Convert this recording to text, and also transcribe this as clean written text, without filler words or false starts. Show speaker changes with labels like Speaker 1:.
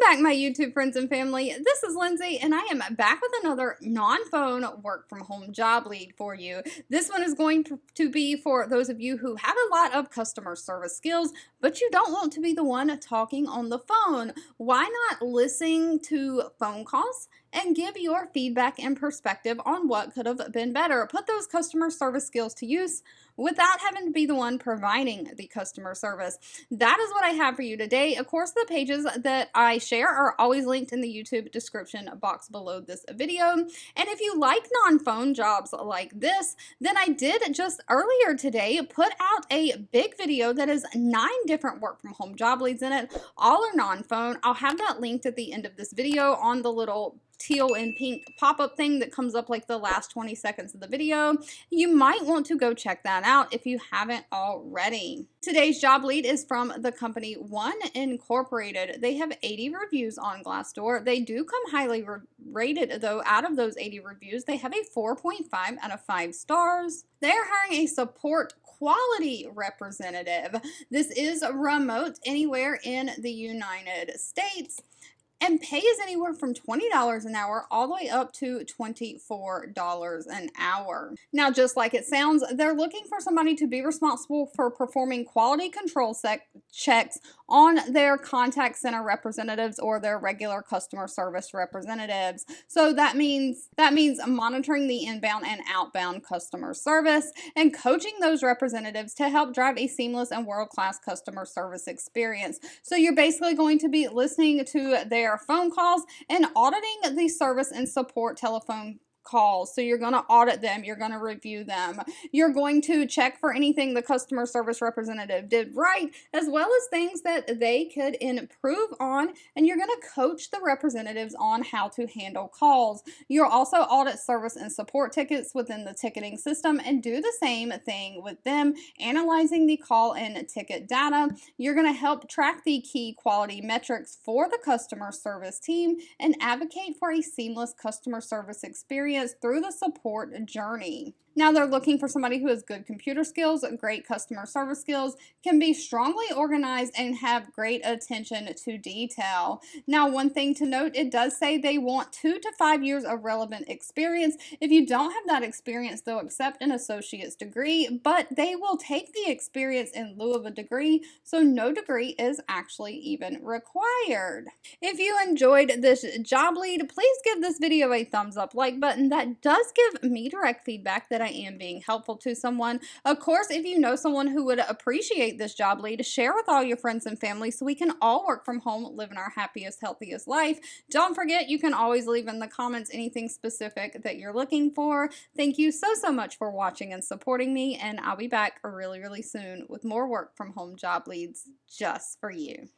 Speaker 1: back, my YouTube friends and family. This is Lindsay, and I am back with another non-phone work from home job lead for you. This one is going to be for those of you who have a lot of customer service skills, but you don't want to be the one talking on the phone. Why not listen to phone calls and give your feedback and perspective on what could have been better? Put those customer service skills to use without having to be the one providing the customer service. That is what I have for you today. Of course, the pages that I share are always linked in the YouTube description box below this video. And if you like non-phone jobs like this, then I did just earlier today put out a big video that is 9 different work from home job leads in it. All are non-phone. I'll have that linked at the end of this video on the little teal and pink pop-up thing that comes up like the last 20 seconds of the video. You might want to go check that out if you haven't already. Today's job lead is from the company One Incorporated. They have 80 reviews on Glassdoor. They do come highly rated though. Out of those 80 reviews, they have a 4.5 out of 5 stars. They're hiring a support quality representative. This is remote anywhere in the United States. And pay is anywhere from $20 an hour all the way up to $24 an hour. Now, just like it sounds, they're looking for somebody to be responsible for performing quality control checks on their contact center representatives or their regular customer service representatives. So that means monitoring the inbound and outbound customer service and coaching those representatives to help drive a seamless and world-class customer service experience. So you're basically going to be listening to their phone calls and auditing the service and support telephone calls. So you're going to audit them, you're going to review them, you're going to check for anything the customer service representative did right, as well as things that they could improve on, and you're going to coach the representatives on how to handle calls. You'll also audit service and support tickets within the ticketing system and do the same thing with them, analyzing the call and ticket data. You're going to help track the key quality metrics for the customer service team and advocate for a seamless customer service experience through the support journey. Now, they're looking for somebody who has good computer skills, great customer service skills, can be strongly organized, and have great attention to detail. Now, one thing to note, it does say they want 2 to 5 years of relevant experience. If you don't have that experience, they'll accept an associate's degree, but they will take the experience in lieu of a degree, so no degree is actually even required. If you enjoyed this job lead, please give this video a thumbs up like button. That does give me direct feedback that I am being helpful to someone. Of course, if you know someone who would appreciate this job lead, share with all your friends and family so we can all work from home, living our happiest, healthiest life. Don't forget, you can always leave in the comments anything specific that you're looking for. Thank you so much for watching and supporting me, and I'll be back really soon with more work from home job leads just for you.